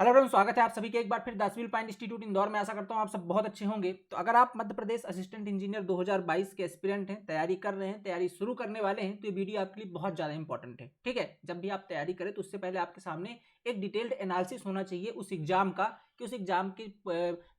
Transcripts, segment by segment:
Hello everyone, स्वागत है आप सभी के एक बार फिर the civil point institute Indore में। आशा करता हूं आप सब बहुत अच्छे होंगे। तो अगर आप मध्य प्रदेश असिस्टेंट इंजीनियर 2022 के एस्पिरेंट हैं, तैयारी कर रहे हैं, तैयारी शुरू करने वाले हैं, तो ये वीडियो आपके लिए बहुत ज़्यादा इंपॉर्टेंट है। ठीक है, जब भी आप तैयारी करें तो उससे पहले आपके सामने एक डिटेल्ड एनालिसिस होना चाहिए उस एग्जाम का, कि उस एग्जाम के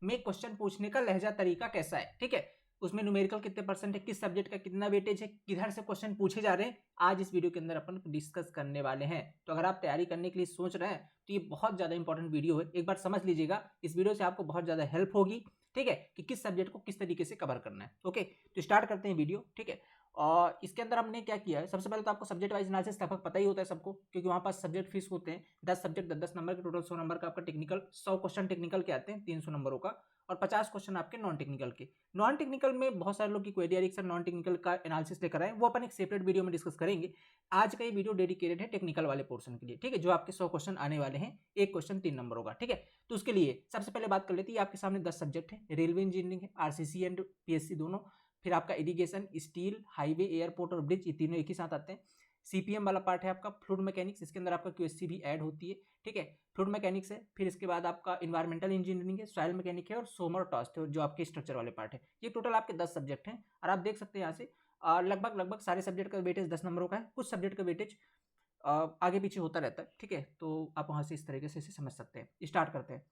में क्वेश्चन पूछने का लहजा तरीका कैसा है। ठीक है, उसमें न्यूमेरिकल कितने परसेंट है, किस सब्जेक्ट का कितना वेटेज है, किधर से क्वेश्चन पूछे जा रहे हैं, आज इस वीडियो के अंदर अपन डिस्कस करने वाले हैं। तो अगर आप तैयारी करने के लिए सोच रहे हैं तो ये बहुत ज़्यादा इंपॉर्टेंट वीडियो है, एक बार समझ लीजिएगा। इस वीडियो से आपको बहुत ज़्यादा हेल्प होगी। ठीक है, कि किस सब्जेक्ट को किस तरीके से कवर करना है। ओके, तो स्टार्ट करते हैं वीडियो। ठीक है, और इसके अंदर हमने क्या किया है, सबसे पहले तो आपको सब्जेक्ट वाइज एनालिसिस लगभग पता ही होता है सबको, क्योंकि वहाँ पास सब्जेक्ट फीस होते हैं 10 सब्जेक्ट 10 नंबर के, टोटल 100 नंबर का आपका टेक्निकल, 100 क्वेश्चन टेक्निकल के आते हैं 300 नंबरों का, और 50 क्वेश्चन आपके नॉन टेक्निकल के। नॉन टेक्निकल में बहुत सारे लोग की क्वेरी आ रही है सर नॉन टेक्निकल का एनालिसिस लेकर आए, वो अपन एक सेपरेट वीडियो में डिस्कस करेंगे। आज का ये वीडियो डेडिकेटेड है टेक्निकल वाले पोर्शन के लिए। ठीक है, जो आपके 100 क्वेश्चन आने वाले हैं, एक क्वेश्चन 3 नंबर होगा। ठीक है, तो उसके लिए सबसे पहले बात कर लेते हैं। आपके सामने 10 सब्जेक्ट है, रेलवे इंजीनियरिंग है, आरसीसी एंड पीएससी दोनों, फिर आपका इरिगेशन, स्टील, हाईवे, एयरपोर्ट और ब्रिज, ये तीनों एक ही साथ आते हैं। सीपीएम वाला पार्ट है आपका फ्लूइड मैकेनिक्स, इसके अंदर आपका क्यूएससी भी ऐड होती है। ठीक है, फ्लूइड मैकेनिक्स है, फिर इसके बाद आपका इन्वायरमेंटल इंजीनियरिंग है, सॉइल मैकेनिक है, और सोमर टॉस्ट है जो आपके स्ट्रक्चर वाले पार्ट है। ये टोटल आपके 10 सब्जेक्ट हैं, और आप देख सकते हैं यहाँ से लगभग सारे सब्जेक्ट का वेटेज 10 नंबरों का है। कुछ सब्जेक्ट का वेटेज आगे पीछे होता रहता है। ठीक है, तो आप वहाँ से इस तरीके से इसे समझ सकते हैं। स्टार्ट करते हैं।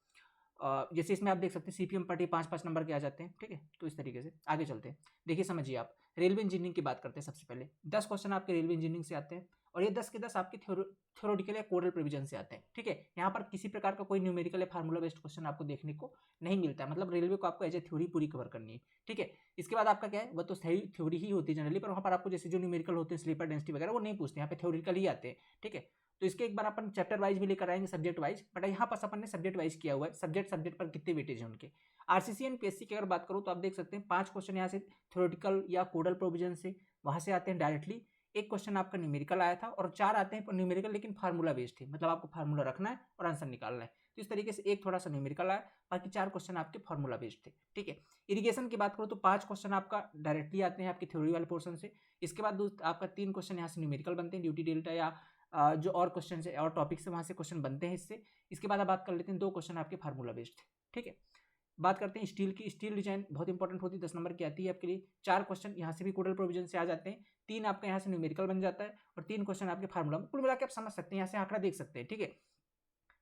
जैसे इसमें आप देख सकते हैं सीपीएम पार्टी 5-5 नंबर के आ जाते हैं। ठीक है, तो इस तरीके से आगे चलते हैं। देखिए समझिए, आप रेलवे इंजीनियरिंग की बात करते हैं। सबसे पहले 10 क्वेश्चन आपके रेलवे इंजीनियरिंग से आते हैं, और ये 10 के 10 आपके थ्योरेटिकल या कोडल प्रोविजन से आते हैं। ठीक है, यहाँ पर किसी प्रकार का कोई न्यूमेरिकल या फार्मूला बेस्ड क्वेश्चन आपको देखने को नहीं मिलता है। मतलब रेलवे को आपको एज ए थ्योरी पूरी कवर करनी है। ठीक है, इसके बाद आपका क्या है, वो तो थ्योरी ही होती है जनरली, पर वहाँ पर आपको जैसे जो न्यूमेरिकल होते हैं, स्लीपर डेंसिटी वगैरह, वो नहीं पूछते, यहाँ पे थ्योरिकल ही आते हैं। ठीक है, तो इसके एक बार अपन चैप्टर वाइज भी लेकर आएंगे, सब्जेक्ट वाइज, बट यहाँ पर अपन ने सब्जेक्ट वाइज किया हुआ है, सब्जेक्ट सब्जेक्ट पर कितने वेटेज है उनके। आरसीसी एंड पीएससी की अगर बात करूँ तो आप देख सकते हैं 5 क्वेश्चन यहाँ से थ्योरेटिकल या कोडल प्रोविजन से वहाँ से आते हैं डायरेक्टली। एक क्वेश्चन आपका न्यूमेरिकल आया था, और 4 आते हैं न्यूमेरिकल लेकिन फार्मूला बेस्ड है, मतलब आपको फार्मूला रखना है और आंसर निकालना है। तो इस तरीके से एक थोड़ा सा न्यूमेरिकल आया, बाकी 4 क्वेश्चन आपके फार्मूला बेस्ड थे। ठीक है, इरिगेशन की बात करूँ तो 5 क्वेश्चन आपका डायरेक्टली आते हैं आपकी थ्योरी वाले पोर्शन से। इसके बाद आपका 3 क्वेश्चन यहाँ से न्यूमेरिकल बनते हैं, ड्यूटी डेल्टा या जो और क्वेश्चन है और टॉपिक से वहाँ से क्वेश्चन बनते हैं इससे। इसके बाद आप बात कर लेते हैं 2 क्वेश्चन आपके फार्मूला बेस्ड थे। ठीक है, बात करते हैं स्टील की। स्टील डिजाइन बहुत इंपॉर्टेंट होती है, 10 नंबर की आती है आपके लिए। 4 क्वेश्चन यहाँ से भी कोडल प्रोविजन से आ जाते हैं, 3 आपका यहाँ से न्यूमेरिकल बन जाता है, और 3 क्वेश्चन आपके फार्मूला में। कुल मिला के आप समझ सकते हैं, यहाँ से आंकड़ा देख सकते हैं। ठीक है,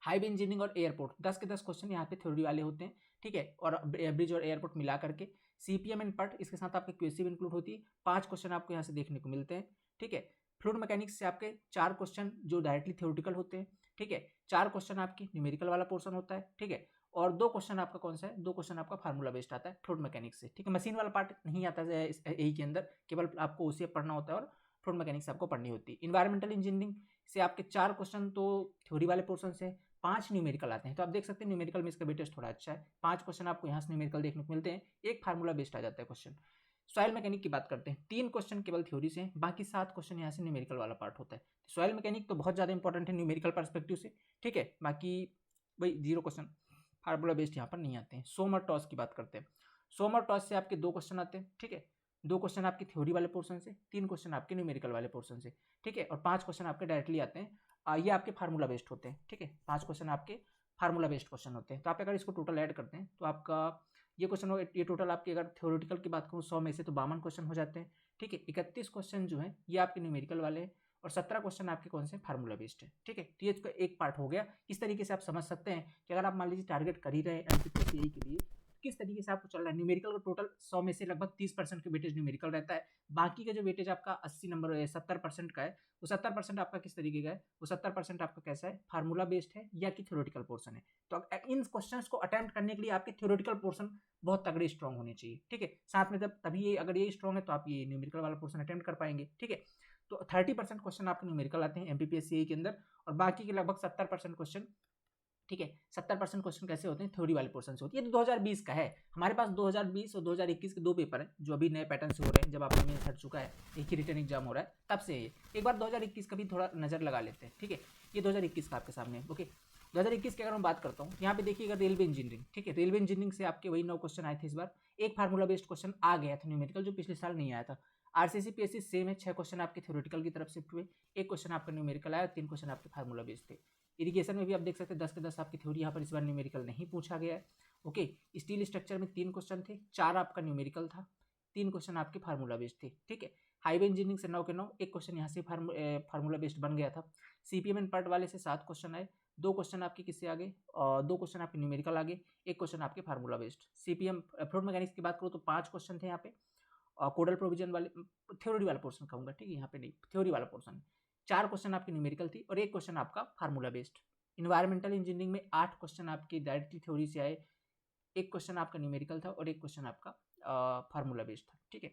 हाईवे इंजीनियरिंग और एयरपोर्ट 10 के 10 क्वेश्चन यहाँ पे थ्योरी वाले होते हैं। ठीक है, और ब्रिज और एयरपोर्ट मिला करके सीपीएम एंड पट, इसके साथ आपके क्यूएससी भी इंक्लूड होती है। 5 क्वेश्चन आपको यहाँ से देखने को मिलते हैं। ठीक है, फ्लूइड मैकेनिक्स से आपके 4 क्वेश्चन जो डायरेक्टली थ्योरेटिकल होते हैं। ठीक है, 4 क्वेश्चन आपकी न्यूमेरिकल वाला पोर्शन होता है। ठीक है, और 2 क्वेश्चन आपका कौन सा है, 2 क्वेश्चन आपका फार्मूला बेस्ड आता है फ्लूइड मैकेनिक्स से। ठीक है, मशीन वाला पार्ट नहीं आता है यही के अंदर, केवल आपको उसे पढ़ना होता है, और फ्लूइड मैकेनिक्स आपको पढ़नी होती है। इन्वायरमेंटल इंजीनियरिंग से आपके 4 क्वेश्चन तो थ्योरी वाले पोर्शन से, 5 न्यूमेरिकल आते हैं। तो आप देख सकते हैं न्यूमेरिकल में इसका वेटेज थोड़ा अच्छा है, 5 क्वेश्चन आपको यहाँ से न्यूमेरिकल देखने को मिलते हैं, एक फार्मूला बेस्ड आ जाता है क्वेश्चन। सॉइल मैकेनिक की बात करते हैं, 3 क्वेश्चन केवल थ्योरी से, बाकी 7 क्वेश्चन यहाँ से न्यूमेरिकल वाला पार्ट होता है। सॉइल मैकेनिक तो बहुत ज़्यादा इंपॉर्टेंट है न्यूमेरिकल परस्पेक्टिव से। ठीक है, बाकी वही 0 क्वेश्चन फार्मूला बेस्ड यहाँ पर नहीं आते हैं। सोमर टॉस की बात करते हैं, सोमर टॉस से आपके 2 क्वेश्चन आते हैं। ठीक है, 2 क्वेश्चन आपके थ्योरी वाले पोर्शन से, 3 क्वेश्चन आपके न्यूमेरिकल वाले पोर्शन से। ठीक है, और 5 क्वेश्चन आपके डायरेक्टली आते हैं, ये आपके फार्मूला बेस्ड होते हैं। ठीक है, 5 क्वेश्चन आपके फार्मूला बेस्ड क्वेश्चन होते हैं। तो आप अगर इसको टोटल ऐड करते हैं तो आपका ये क्वेश्चन हो, ये टोटल आपकी अगर थ्योरेटिकल की बात करूँ 100 में से तो 52 क्वेश्चन हो जाते हैं। ठीक है, 31 क्वेश्चन जो है ये आपके न्यूमेरिकल वाले हैं, और 17 क्वेश्चन आपके कौन से फार्मूला बेस्ड है। ठीक है, तो ये इसका एक पार्ट हो गया। इस तरीके से आप समझ सकते हैं कि अगर आप मान लीजिए टारगेट कर ही रहे हैं एमपीपीएससी के लिए, किस तरीके से आपको चल रहा है। न्यूमेरिकल का टोटल 100 में से लगभग 30% का वेटेज न्यूमेरिकल रहता है, बाकी का जो वेटेज आपका 80 नंबर 70% का है, वो 70% आपका किस तरीके का है, वो 70% आपका कैसा है, फार्मूला बेस्ड है या कि थ्योरेटिकल पोर्शन है। तो इन क्वेश्चंस को अटेम्प्ट करने के लिए आपके थ्योरेटिकल पोर्शन बहुत तगड़े स्ट्रॉन्ग होने चाहिए। ठीक है, साथ में जब तभी ये अगर ये स्ट्रॉन्ग है तो आप ये न्यूमेरिकल वाला पोर्शन अटेम्प्ट कर पाएंगे। ठीक है, तो 30% क्वेश्चन आपके न्यूमेरिकल आते हैं एमपीपीएससी के अंदर, और बाकी के लगभग 70% क्वेश्चन। ठीक है, 70% क्वेश्चन कैसे होते हैं, थ्योरी वाले पोर्शन से होती है। ये 2020 का है, हमारे पास 2020 और 2021 के 2 पेपर हैं जो अभी नए पैटर्न से हो रहे हैं। जब आपका मेंस हट चुका है, एक ही रिटर्न एग्जाम हो रहा है, तब से ये एक बार 2021 का भी थोड़ा नजर लगा लेते हैं। ठीक है, ये 2021 का आपके सामने है। ओके, 2021 की अगर मैं बात करता हूँ, यहाँ पे देखिएगा रेलवे इंजीनियरिंग। ठीक है, रेलवे इंजीनियरिंग से आपके वही 9 क्वेश्चन आए थे इस बार, एक फार्मूला बेस्ड क्वेश्चन आ गया था न्यूमेरिकल, जो पिछले साल नहीं आया था। आरसीसी पीएससी सेम है, 6 क्वेश्चन आपके थ्योरेटिकल की तरफ शिफ्ट हुए, एक क्वेश्चन आपका न्यूमेरिकल आया, 3 क्वेश्चन आपके फार्मूला बेस्ड थे। इरिगेशन में भी आप देख सकते हैं 10 के 10 आपकी थ्योरी यहाँ पर इस बार न्यूमेरिकल नहीं पूछा गया है। ओके, स्टील स्ट्रक्चर में 3 क्वेश्चन थे, 4 आपका न्यूमेरिकल था, 3 क्वेश्चन आपके फार्मूला बेस्ड थे। ठीक है, हाईवे इंजीनियरिंग से 9 के 9, एक क्वेश्चन यहाँ से फार्मूला बेस्ड बन गया था। सीपीएम एंड पार्ट वाले से 7 क्वेश्चन आए, 2 क्वेश्चन आपके किससे आ गए, और 2 क्वेश्चन आपके न्यूमेरिकल आ गए, 1 क्वेश्चन आपके formula based. CPM fluid mechanics की बात करूँ तो 5 क्वेश्चन थे यहाँ पे, और कोडल प्रोविजन वाले थ्योरी वाला पोर्शन कहूँगा, ठीक है, यहाँ पे नहीं, थ्योरी वाला पोर्शन। 4 क्वेश्चन आपकी न्यूमेरिकल थी और 1 क्वेश्चन आपका फार्मूला बेस्ड। इन्वायरमेंटल इंजीनियरिंग में 8 क्वेश्चन आपके डायरेक्टली थ्योरी से आए, 1 क्वेश्चन आपका न्यूमेरिकल था और 1 क्वेश्चन आपका फार्मूला बेस्ड था। ठीक है,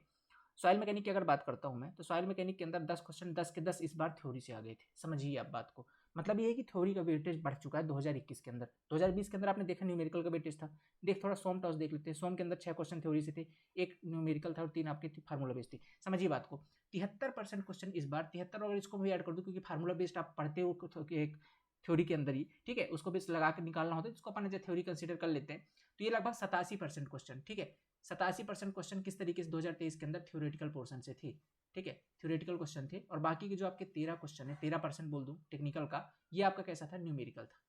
सॉइल मैकेनिक की अगर बात करता हूँ मैं, तो सॉइल मैकेनिक के अंदर 10 क्वेश्चन 10 के 10 इस बार थ्योरी से आ गए थे। समझिए आप बात को, मतलब ये है कि थ्योरी का वेटेज बढ़ चुका है 2021 के अंदर। 2020 के अंदर आपने देखा न्यूमेरिकल का वेटेज था। देख थोड़ा सोम टॉस देख लेते हैं, सोम के अंदर 6 क्वेश्चन थ्योरी से थे, 1 न्यूमेरिकल था और 3 आपके फार्मूला बेस्ड थी। समझिए बात को, 73% क्वेश्चन इस बार, 73 और इसको भी ऐड कर दूँ क्योंकि फार्मूला बेस्ड आप पढ़ते हो एक थ्योरी के अंदर ही, ठीक है, उसको बेस लगा के निकालना होता है, जिसको अपन जब थ्योरी कंसीडर कर लेते हैं, तो ये लगभग 87% क्वेश्चन। ठीक है, 87% क्वेश्चन किस तरीके से 2023 के अंदर थ्योरेटिकल पोर्शन से थे। ठीक है, थ्योरेटिकल क्वेश्चन थे, और बाकी के जो आपके 13 क्वेश्चन है, 13% बोल दूं टेक्निकल का, ये आपका कैसा था, न्यूमेरिकल था।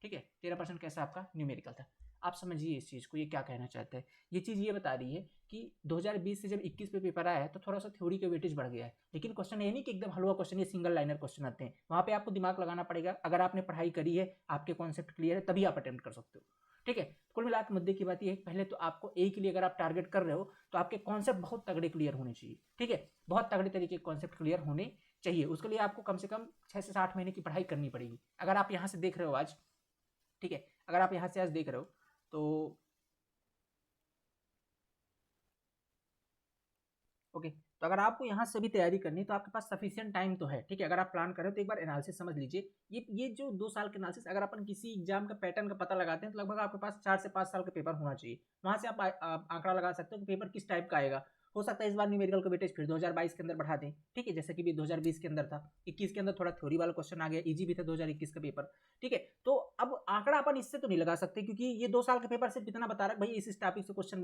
ठीक है, 13% कैसा आपका न्यूमेरिकल था। आप समझिए इस चीज़ को, ये क्या कहना चाहते हैं। ये चीज़ ये बता रही है कि 2020 से जब 21 पे पेपर आया है तो थोड़ा सा थ्योरी का वेटेज बढ़ गया है, लेकिन क्वेश्चन ये नहीं कि एकदम हलवा क्वेश्चन, ये सिंगल लाइनर क्वेश्चन आते हैं, वहाँ पे आपको दिमाग लगाना पड़ेगा। अगर आपने पढ़ाई करी है, आपके कॉन्सेप्ट क्लियर है, तभी आप अटेम्प्ट कर सकते हो। ठीक है, कुल मिला के मुद्दे की बात ये है, पहले तो आपको ए के लिए अगर आप टारगेट कर रहे हो तो आपके कॉन्सेप्ट बहुत तगड़े क्लियर होने चाहिए। ठीक है, बहुत तगड़े तरीके के कॉन्सेप्ट क्लियर होने चाहिए। उसके लिए आपको कम से कम 6 से 8 महीने की पढ़ाई करनी पड़ेगी। अगर आप यहाँ से देख रहे हो आज, ठीक है, अगर आप यहाँ से आज देख रहे हो तो ओके, तो अगर आपको यहाँ से भी तैयारी करनी है तो आपके पास सफिशिएंट टाइम तो है। ठीक है, अगर आप प्लान करें तो एक बार एनालिसिस समझ लीजिए। ये जो 2 साल के एनालिसिस, अगर अपन किसी एग्जाम का पैटर्न का पता लगाते हैं तो लगभग आपके पास 4 से 5 साल का पेपर होना चाहिए। वहाँ से आप आंकड़ा लगा सकते हो कि पेपर किस टाइप का आएगा। हो सकता है इस बार न्यूमेरिकल का वेटेज फिर 2022 के अंदर बढ़ा दें। ठीक है, जैसे कि भी 2020 के अंदर था, 21 के अंदर थोड़ा थ्योरी वाला क्वेश्चन आ गया, इजी भी था 2021 का पेपर। ठीक है, तो अब आंकड़ा अपन इससे तो नहीं लगा सकते क्योंकि ये 2 साल के पेपर सिर्फ इतना बता रहा है भाई इस टॉपिक से क्वेश्चन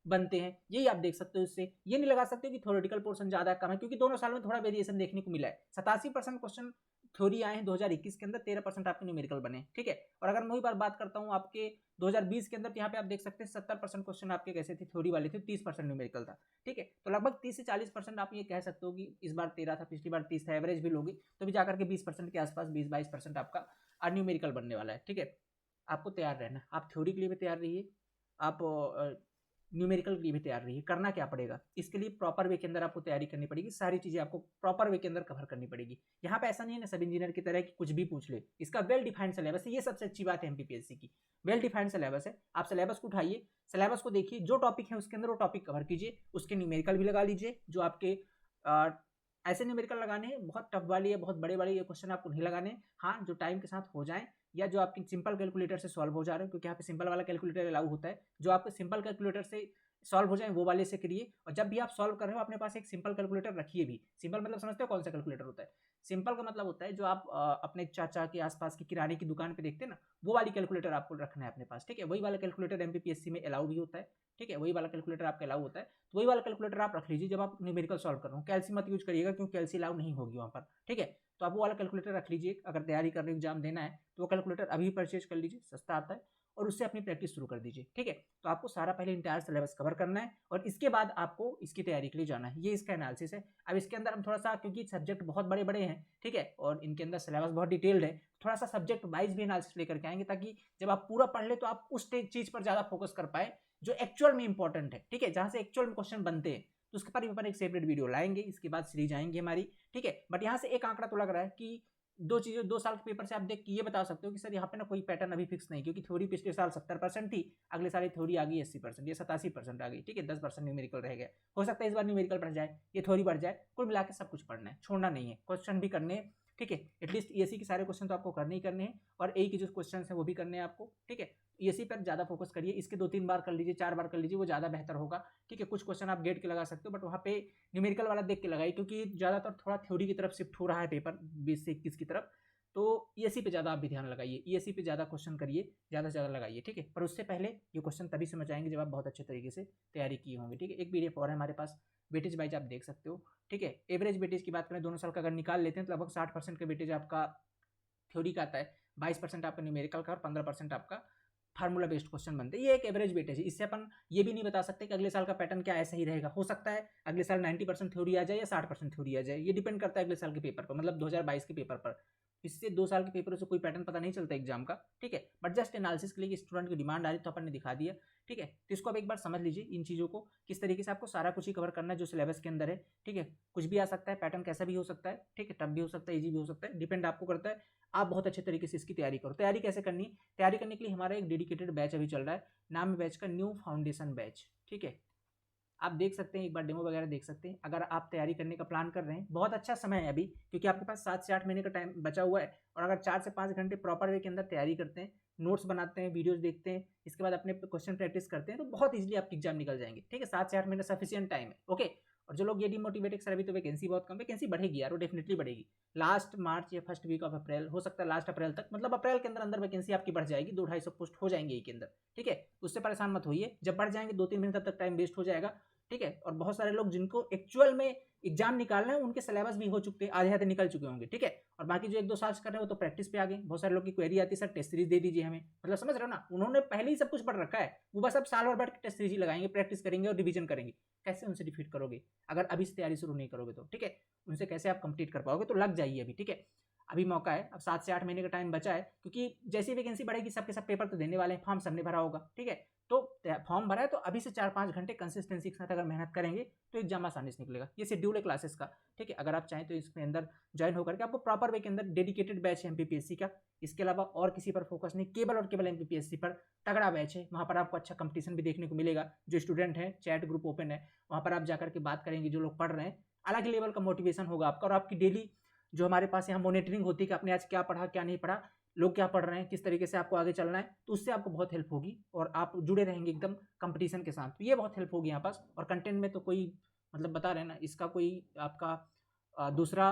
बनते हैं, यही आप देख सकते हो। इससे ये नहीं लगा सकते कि थ्योरेटिकल पोर्शन ज्यादा कम है, क्योंकि दोनों साल में थोड़ा वेरिएशन देखने को मिला है। 87% क्वेश्चन थ्योरी आए हैं 2021 के अंदर, 13% आपके न्यूमेरिकल बने। ठीक है, और अगर मैं वही बात करता हूँ आपके 2020 के अंदर, तो यहाँ पे आप देख सकते हैं 70% क्वेश्चन आपके कैसे थे, थ्योरी वाले थे, 30% न्यूमेरिकल था। ठीक है, तो लगभग 30 से 40% आप ये कह सकते हो कि इस बार 13 था, पिछली बार 30 था, एवरेज भी लोगे तो भी जाकर के 20% के आसपास, 20-22% आपका न्यूमेरिकल बनने वाला है। ठीक है, आपको तैयार रहना, आप थ्योरी के लिए भी तैयार रहिए, आप न्यूमेरिकल के लिए भी तैयार रहिए। करना क्या पड़ेगा, इसके लिए प्रॉपर वे के अंदर आपको तैयारी करनी पड़ेगी, सारी चीजें आपको प्रॉपर वे के अंदर कवर करनी पड़ेगी। यहाँ पे ऐसा नहीं है ना सब इंजीनियर की तरह कि कुछ भी पूछ ले, इसका वेल डिफाइंड सिलेबस है, ये सबसे अच्छी बात है एमपीपीएससी की, वेल डिफाइंड सिलेबस है। आप सिलेबस को उठाइए, सिलेबस को देखिए, जो टॉपिक है उसके अंदर वो टॉपिक कवर कीजिए, उसके न्यूमेरिकल भी लगा लीजिए। जो आपके ऐसे न्यूमेरिकल लगाने हैं बहुत टफ वाली या बहुत बड़े वाले ये क्वेश्चन आपको नहीं लगाने। हाँ, जो टाइम के साथ हो जाए, या जो आपकी सिंपल कैलकुलेटर से सॉल्व हो जा रहे हो, क्योंकि यहाँ पे सिंपल वाला कैलकुलेटर अलाउ होता है, जो आपके सिंपल कैलकुलेटर से सॉल्व हो जाए वो वाले से करिए। और जब भी आप सॉल्व कर रहे हो अपने पास एक सिंपल कैलकुलेटर रखिए भी। सिंपल मतलब समझते हो कौन सा कैलकुलेटर होता है? सिंपल का मतलब होता है जो आप अपने चाचा के आसपास की किराने की दुकान पे देखते हैं ना, वो वाली कैलकुलेटर आपको रखना है अपने पास। ठीक है, वही वाला कैलकुलेटर एमपीपीएससी में अलाउ भी होता है। ठीक है, वही वाला कैलकुलेटर आपका अलाउ होता है, तो वही वाला कैलकुलेटर आप रख लीजिए जब आप न्यूमेरिकल सॉल्व कर रहे हो। कैल्सी मत यूज करिएगा क्योंकि कैल्सी अलाउ नहीं होगी वहाँ पर। ठीक है, तो आप वो वाला कैलकुलेटर रख लीजिए। अगर तैयारी कर रहे हो, एग्जाम देना है, तो वो कैलकुलेटर अभी परचेज कर लीजिए, सस्ता आता है, और उससे अपनी प्रैक्टिस शुरू कर दीजिए। ठीक है, तो आपको सारा पहले इंटायर सिलेबस कवर करना है और इसके बाद आपको इसकी तैयारी के लिए जाना है। ये इसका एनालिसिस है। अब इसके अंदर हम थोड़ा सा, क्योंकि सब्जेक्ट बहुत बड़े बड़े हैं, ठीक है, और इनके अंदर सिलेबस बहुत डिटेल्ड है, थोड़ा सा सब्जेक्ट वाइज भी एनालिसिस लेकर के आएंगे, ताकि जब आप पूरा पढ़ ले तो आप उस चीज पर ज्यादा फोकस कर पाए जो एक्चुअल में इंपॉर्टेंट है। ठीक है, जहां से एक्चुअल में क्वेश्चन बनते हैं, तो उसके पर एक सेपरेट वीडियो लाएंगे, इसके बाद सीरीज आएंगे हमारी। ठीक है, बट यहाँ से एक आंकड़ा तो लग रहा है कि 2 साल के पेपर से आप देख के ये बता सकते हो कि सर यहाँ पे ना कोई पैटर्न अभी फिक्स नहीं, क्योंकि थ्योरी पिछले साल 70% थी, अगले साल थ्योरी आ गई 80%, ये 87% आ गई। ठीक है, 10% न्यूमेरिकल रह गया। हो सकता है इस बार न्यूमेरिकल बढ़ जाए, ये थ्योरी बढ़ जाए, कुल मिला के सब कुछ पढ़ना है, छोड़ना नहीं है, क्वेश्चन भी करने हैं। ठीक है, एटलीस्ट ईएससी के सारे क्वेश्चन तो आपको करने ही करने हैं, और ए के जो क्वेश्चन है वो भी करने हैं आपको। ठीक है, ईएससी पर ज्यादा फोकस करिए, इसके 2-3 बार कर लीजिए, 4 बार कर लीजिए, वो ज्यादा बेहतर होगा। ठीक है, कुछ क्वेश्चन आप गेट के लगा सकते हो, बट वहाँ पे न्यूमेरिकल वाला देख के लगाइए, क्योंकि ज्यादातर थोड़ा थ्योरी की तरफ शिफ्ट हो रहा है पेपर 20 से 21 की तरफ। तो ईएससी पे ज़्यादा आप भी ध्यान लगाइए, ईएससी पे ज़्यादा क्वेश्चन करिए, ज़्यादा से ज़्यादा लगाइए। ठीक है, पर उससे पहले ये क्वेश्चन तभी समझ आएंगे जब आप बहुत अच्छे तरीके से तैयारी किए होंगे। ठीक है, एक पीडीएफ और है हमारे पास, वेटेज वाइज आप देख सकते हो। ठीक है, एवरेज वेटेज की बात करें दोनों साल का अगर निकाल लेते हैं तो लगभग 60% का वेटेज आपका थ्योरी का आता है, 22% आपका न्यूमेरिकल का और 15% आपका फार्मूला बेस्ड क्वेश्चन बनते हैं। ये एक एवरेज वेटेज है। इससे अपन ये भी नहीं बता सकते कि अगले साल का पैटर्न क्या ऐसा ही रहेगा। हो सकता है अगले साल 90% थ्योरी आ जाए या 60% थ्योरी आ जाए, ये डिपेंड करता है अगले साल के पेपर पर, मतलब 2022 के पेपर पर। इससे 2 साल के पेपरों से कोई पैटर्न पता नहीं चलता एग्जाम का, ठीक है। बट जस्ट एनालिसिस के लिए स्टूडेंट की डिमांड आ रही तो अपन ने दिखा दिया, ठीक है। तो इसको आप एक बार समझ लीजिए इन चीज़ों को, किस तरीके से आपको सारा कुछ ही कवर करना है जो सिलेबस के अंदर है, ठीक है। कुछ भी आ सकता है, पैटर्न कैसा भी हो सकता है, ठीक है, टफ भी हो सकता है, ईजी भी हो सकता है, डिपेंड आपको करता है। आप बहुत अच्छे तरीके से इसकी तैयारी करो। तैयारी कैसे करनी है? तैयारी करने के लिए हमारा एक डेडिकेटेड बैच अभी चल रहा है, नाम है बैच का न्यू फाउंडेशन बैच, ठीक है। आप देख सकते हैं, एक बार डेमो वगैरह देख सकते हैं। अगर आप तैयारी करने का प्लान कर रहे हैं, बहुत अच्छा समय है अभी, क्योंकि आपके पास 7 से 8 महीने का टाइम बचा हुआ है। और अगर 4 से 5 घंटे प्रॉपर वे के अंदर तैयारी करते हैं, नोट्स बनाते हैं, वीडियोस देखते हैं, इसके बाद अपने क्वेश्चन प्रैक्टिस करते हैं, तो बहुत ईजिली आपके एग्जाम निकल जाएंगे, ठीक है। 7 से 8 महीने सफिशिएंट टाइम है, ओके। और जो लोग ये डिमोटिवेटेड सर अभी तो वैकेंसी बहुत कम, वैकेंसी बढ़ेगी यार, वो डेफिनेटली बढ़ेगी। लास्ट मार्च या फर्स्ट वीक ऑफ अप्रैल, हो सकता है लास्ट अप्रैल तक, मतलब अप्रैल के अंदर अंदर वैकेंसी आपकी बढ़ जाएगी, 200-250 पोस्ट हो जाएंगे के अंदर, ठीक है। उससे परेशान मत होइए, जब बढ़ जाएंगे 2-3 महीने तब तक टाइम वेस्ट हो जाएगा, ठीक है। और बहुत सारे लोग जिनको एक्चुअल में एग्जाम निकालना है, उनके सिलेबस भी हो चुके हैं, आधे निकल चुके होंगे, ठीक है। और बाकी जो 1-2 साल कर रहे हो तो प्रैक्टिस पे आ गए। बहुत सारे लोग की क्वेरी आती है, सर टेस्ट सीरीज दे दीजिए हमें, मतलब समझ रहे हो ना, उन्होंने पहले ही सब कुछ पढ़ रखा है, वो बस अब साल भर बैठ के टेस्ट सीरीज लगाएंगे, प्रैक्टिस करेंगे और रिवीजन करेंगे। कैसे उनसे डिफीट करोगे अगर अभी से तैयारी शुरू नहीं करोगे तो, ठीक है। उनसे कैसे आप कंप्लीट कर पाओगे? तो लग जाइए अभी, ठीक है। अभी मौका है, अब 7 से 8 महीने का टाइम बचा है, क्योंकि जैसी वैकेंसी बढ़ेगी सबके सब पेपर तो देने वाले हैं, फॉर्म सबने भरा होगा, ठीक है। तो फॉर्म भरा है तो अभी से 4-5 घंटे कंसिस्टेंसी के साथ अगर मेहनत करेंगे तो एग्जाम आसानी से निकलेगा। ये शेड्यूल है क्लासेस का, ठीक है। अगर आप चाहें तो इसके अंदर ज्वाइन होकर के आपको प्रॉपर वे के अंदर डेडिकेटेड बैच है एमपीपीएससी का, इसके अलावा और किसी पर फोकस नहीं, केवल और केवल एमपीपीएससी पर तगड़ा बैच है। वहाँ पर आपको अच्छा कंपटीशन भी देखने को मिलेगा। जो स्टूडेंट हैं, चैट ग्रुप ओपन है, वहाँ पर आप जाकर के बात करेंगे, जो लोग पढ़ रहे हैं, अलग लेवल का मोटिवेशन होगा आपका। और आपकी डेली जो हमारे पास यहाँ मॉनिटरिंग होती है कि आपने आज क्या पढ़ा, क्या नहीं पढ़ा, लोग क्या पढ़ रहे हैं, किस तरीके से आपको आगे चलना है, तो उससे आपको बहुत हेल्प होगी और आप जुड़े रहेंगे एकदम कंपटीशन के साथ। तो ये बहुत हेल्प होगी यहाँ पास। और कंटेंट में तो कोई मतलब बता रहे हैं ना, इसका कोई आपका दूसरा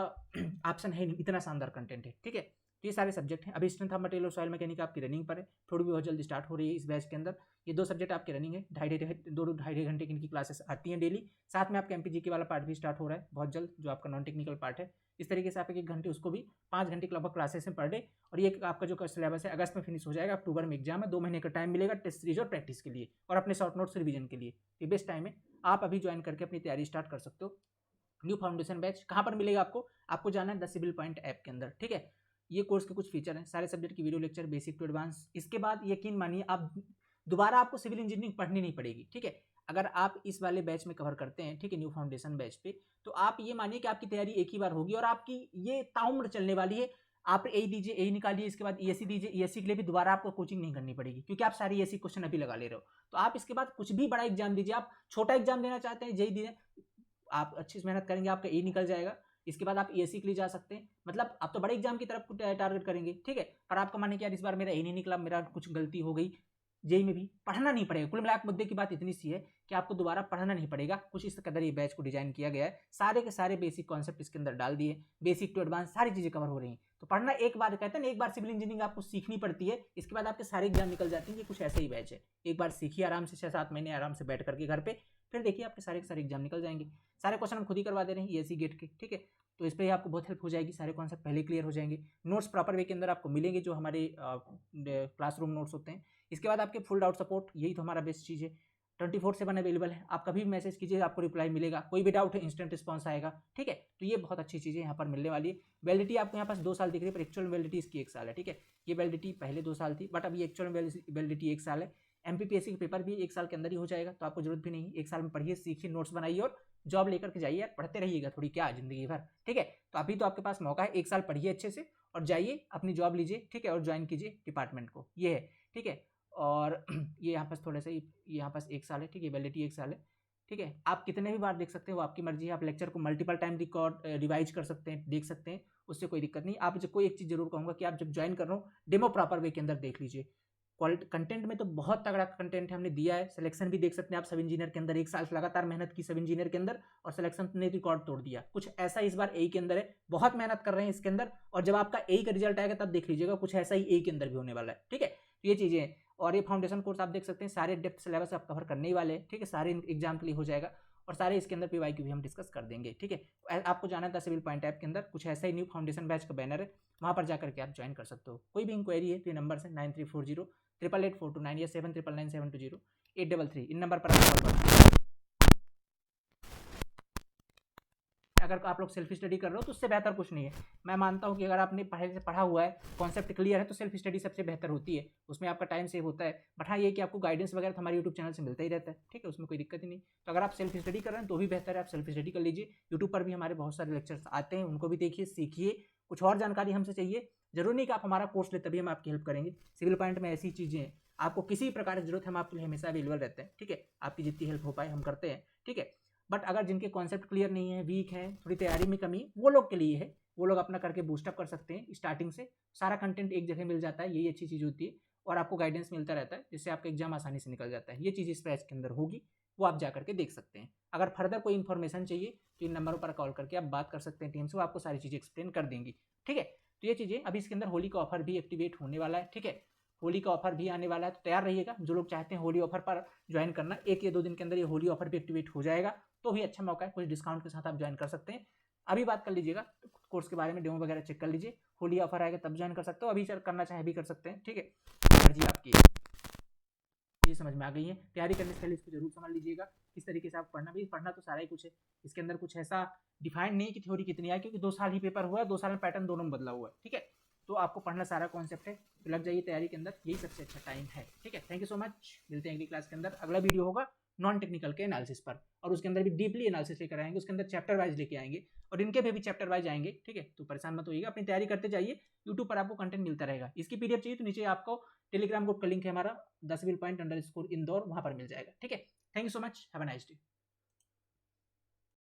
ऑप्शन है नहीं, इतना शानदार कंटेंट है, ठीक है। तो ये सारे सब्जेक्ट हैं। अभी स्ट्रेंथ ऑफ मटेरियल और सॉइल मैकेनिक आपकी रनिंग पर है, थोड़ी भी बहुत जल्दी स्टार्ट हो रही है इस बैच के अंदर। ये 2 सब्जेक्ट आपके रनिंग है, 2.5 घंटे की इनकी क्लासेस आती हैं डेली। साथ में आपका एमपीजीके वाला पार्ट भी स्टार्ट हो रहा है बहुत जल्द, जो आपका नॉन टेक्निकल पार्ट है। इस तरीके से आप 1 घंटे उसको भी 5 घंटे के लगभग क्लासेस हैं पर डे। और ये आपका जो सिलेबस है अगस्त में फिनिश हो जाएगा, अक्टूबर में एग्जाम है, 2 महीने का टाइम मिलेगा टेस्ट सीरीज और प्रैक्टिस के लिए और अपने शॉर्ट नोट्स रिवीजन के लिए। ये बेस्ट टाइम है, आप अभी ज्वाइन करके अपनी तैयारी स्टार्ट कर सकते हो। न्यू फाउंडेशन बैच कहाँ पर मिलेगा आपको? आपको जाना है द सिविल पॉइंट ऐप के अंदर, ठीक है। ये कोर्स के कुछ फीचर हैं, सारे सब्जेक्ट की video lecture basic to advance. इसके बाद यकीन मानिए आप दोबारा आपको सिविल इंजीनियरिंग पढ़नी नहीं पड़ेगी, ठीक है। अगर आप इस वाले बैच में कवर करते हैं, ठीक है, न्यू फाउंडेशन बैच पे, तो आप ये मानिए कि आपकी तैयारी एक ही बार होगी और आपकी ये ताउम्र चलने वाली है। आप ए दीजिए, ए निकालिए, इसके बाद ईएससी दीजिए, ईएससी के लिए भी दोबारा आपको कोचिंग नहीं करनी पड़ेगी, क्योंकि आप सारे ईएससी क्वेश्चन अभी लगा ले रहे हो। तो आप इसके बाद कुछ भी बड़ा एग्जाम दीजिए, आप छोटा एग्जाम देना चाहते हैं, जेईई दीजिए, आप अच्छी से मेहनत करेंगे, आपका ए निकल जाएगा। इसके बाद आप ईएससी के लिए जा सकते हैं, मतलब आप तो बड़े एग्जाम की तरफ टारगेट करेंगे, ठीक है। पर आपका माने कि यार इस बार मेरा ए नहीं निकला, मेरा कुछ गलती हो गई, जेई में भी पढ़ना नहीं पड़ेगा। कुल मिलाकर मुद्दे की बात इतनी सी है कि आपको दोबारा पढ़ना नहीं पड़ेगा। कुछ इस कदर ये बैच को डिजाइन किया गया है, सारे के सारे बेसिक कॉन्सेप्ट इसके अंदर डाल दिए, बेसिक टू एडवांस सारी चीजें कवर हो रही हैं। तो पढ़ना एक बार, कहते हैं ना, एक बार सिविल इंजीनियरिंग आपको सीखनी पड़ती है, इसके बाद आपके सारे एग्जाम निकल जाते हैं। ये कुछ ऐसा ही बैच है, एक बार सीखिए आराम से 6-7 महीने आराम से बैठ करके घर पे, फिर देखिए आपके सारे के सारे एग्जाम निकल जाएंगे। सारे क्वेश्चन हम खुद ही करवा दे रहे हैं ईएससी गेट के, ठीक है। तो इस पर ही आपको बहुत हेल्प हो जाएगी, सारे कॉन्सेप्ट पहले क्लियर हो जाएंगे। नोट्स प्रॉपर वे के अंदर आपको मिलेंगे, जो हमारे क्लासरूम नोट्स होते हैं। इसके बाद आपके फुल डाउट सपोर्ट, यही तो हमारा बेस्ट चीज़ है, 24/7 अवेलेबल है। आप कभी भी मैसेज कीजिए, आपको रिप्लाई मिलेगा, कोई भी डाउट है इंस्टेंट रिस्पॉन्स आएगा, ठीक है। तो ये बहुत अच्छी चीज़ें यहाँ पर मिलने वाली है। वैलिडिटी आपको यहाँ पास 2 साल दिख रही है, पर एक्चुअल वैलिडिटी इसकी 1 साल है, ठीक है। ये वैलिडिटी पहले 2 साल थी, बट अभी एक्चुअल वैलिडिटी 1 साल है। एमपीपीएससी का पेपर भी 1 साल के अंदर ही हो जाएगा, तो आपको जरूरत भी नहीं, 1 साल में पढ़िए, सीखिए, नोट्स बनाइए और जॉब लेकर के जाइए यार, पढ़ते रहिएगा थोड़ी, क्या जिंदगी भर, ठीक है। तो अभी तो आपके पास मौका है, 1 साल पढ़िए अच्छे से और जाइए अपनी जॉब लीजिए, ठीक है, और ज्वाइन कीजिए डिपार्टमेंट को, ये है, ठीक है। और ये यहाँ पास थोड़ा सा यहाँ पास 1 साल है, ठीक है, वैलिडिटी 1 साल है, ठीक है। आप कितने भी बार देख सकते हैं, वो आपकी मर्जी है। आप लेक्चर को मल्टीपल टाइम रिवाइज कर सकते हैं, देख सकते हैं, उससे कोई दिक्कत नहीं। आप कोई एक चीज़ जरूर कहूँगा कि आप जब ज्वाइन कर रहे हो, डेमो प्रॉपर वे के अंदर देख लीजिए। कंटेंट में तो बहुत तगड़ा कंटेंट हमने दिया है, सिलेक्शन भी देख सकते हैं आप। सब इंजीनियर के अंदर 1 साल लगातार मेहनत की, सब इंजीनियर के अंदर, और सिलेक्शन ने रिकॉर्ड तोड़ दिया। कुछ ऐसा इस बार ए के अंदर है, बहुत मेहनत कर रहे हैं इसके अंदर, और जब आपका ए का रिजल्ट आएगा तब देख लीजिएगा, कुछ ऐसा ही ए के अंदर भी होने वाला है, ठीक है। ये चीज़ें हैं। और ये फाउंडेशन कोर्स आप देख सकते हैं, सारे डेप्थ सिलेबस आप कवर करने ही वाले हैं, ठीक है, सारे एग्जाम के लिए हो जाएगा। और सारे इसके अंदर PYQ भी हम डिस्कस कर देंगे। ठीक है, आपको जाना था सिविल पॉइंट ऐप के अंदर, कुछ ऐसा ही न्यू फाउंडेशन बैच का बैनर है, वहाँ पर जाकर के आप ज्वाइन कर सकते हो। कोई भी इंक्वायरी है तो ये नंबर से 9340888429 या 7999720833 इन नंबर पर आप कॉल कर। अगर आप लोग सेल्फ स्टडी कर रहे हो तो उससे बेहतर कुछ नहीं है। मैं मानता हूँ कि अगर आपने पहले से पढ़ा हुआ है, कॉन्सेप्ट क्लियर है, तो सेल्फ स्टडी सबसे बेहतर होती है, उसमें आपका टाइम सेव होता है। बट हाँ, ये कि आपको गाइडेंस वगैरह हमारे यूट्यूब चैनल से मिलता ही रहता है। ठीक है, उसमें कोई दिक्कत ही नहीं। तो अगर आप सेल्फ स्टडी कर रहे हैं तो भी बेहतर है, आप सेल्फ स्टडी कर लीजिए। यूट्यूब पर भी हमारे बहुत सारे लेक्चर्स आते हैं, उनको भी देखिए, सीखिए। कुछ और जानकारी हमसे चाहिए, जरूर नहीं कि आप हमारा कोर्स ले तभी हम आपकी हेल्प करेंगे। सिविल पॉइंट में ऐसी चीज़ें हैं, आपको किसी प्रकार की जरूरत है हम आपके लिए हमेशा अवेलेबल रहते हैं। ठीक है, आपकी जितनी हेल्प हो पाए हम करते हैं। ठीक है, बट अगर जिनके कॉन्सेप्ट क्लियर नहीं है, वीक है, थोड़ी तैयारी में कमी, वो लोग के लिए है। वो लोग अपना करके बूस्टअप कर सकते हैं। स्टार्टिंग से सारा कंटेंट एक जगह मिल जाता है, यही अच्छी चीज़ होती है। और आपको गाइडेंस मिलता रहता है, जिससे आपका एग्जाम आसानी से निकल जाता है। ये चीज़ इस बैच के अंदर होगी, वो आप जा करके देख सकते हैं। अगर फर्दर कोई इन्फॉर्मेशन चाहिए तो इन नंबरों पर कॉल करके आप बात कर सकते हैं टीम से, वो आपको सारी चीज़ें एक्सप्लेन कर देंगी। ठीक है, तो ये चीज़ें अभी इसके अंदर होली का ऑफर भी एक्टिवेट होने वाला है। ठीक है, होली का ऑफर भी आने वाला है, तो तैयार रहिएगा। जो लोग चाहते हैं होली ऑफर पर ज्वाइन करना, 1 या 2 दिन के अंदर ये होली ऑफर भी एक्टिवेट हो जाएगा, तो भी अच्छा मौका है। कुछ डिस्काउंट के साथ आप ज्वाइन कर सकते हैं। अभी बात कर लीजिएगा कोर्स के बारे में, डेमो वगैरह चेक कर लीजिए। होली ऑफर आएगा तब ज्वाइन कर सकते हो, अभी करना चाहे भी कर सकते हैं। ठीक है, मर्जी आपकी। ये समझ में आ गई है। तैयारी करने से पहले इसको जरूर समझ लीजिएगा किस तरीके से आप पढ़ना तो सारा ही कुछ है। इसके अंदर कुछ ऐसा डिफाइंड नहीं कि थ्योरी कितनी आई, क्योंकि 2 साल ही पेपर हुआ है, 2 साल में पैटर्न दोनों में बदला हुआ है। ठीक है, तो आपको पढ़ना सारा कॉन्सेप्ट है, तो लग जाइए तैयारी के अंदर, यही सबसे अच्छा टाइम है। ठीक है, थैंक यू सो मच। मिलते हैं अगली क्लास के अंदर। अगला वीडियो होगा नॉन टेक्निकल के एनालिसिस पर, और उसके अंदर भी डीपली एनालिसिस लेकर आएंगे। उसके अंदर चैप्टर वाइज लेके आएंगे, और इनके भी चैप्टर वाइज आएंगे। ठीक है, तो परेशान मत होइएगा, अपनी तैयारी करते जाइए। यूट्यूब पर आपको कंटेंट मिलता रहेगा। इसकी PDF चाहिए तो नीचे आपको टेलीग्राम ग्रुप का लिंक है हमारा, द सिविल पॉइंट _इंदौर, वहां पर मिल जाएगा। ठीक है, thank you so much, have a nice day.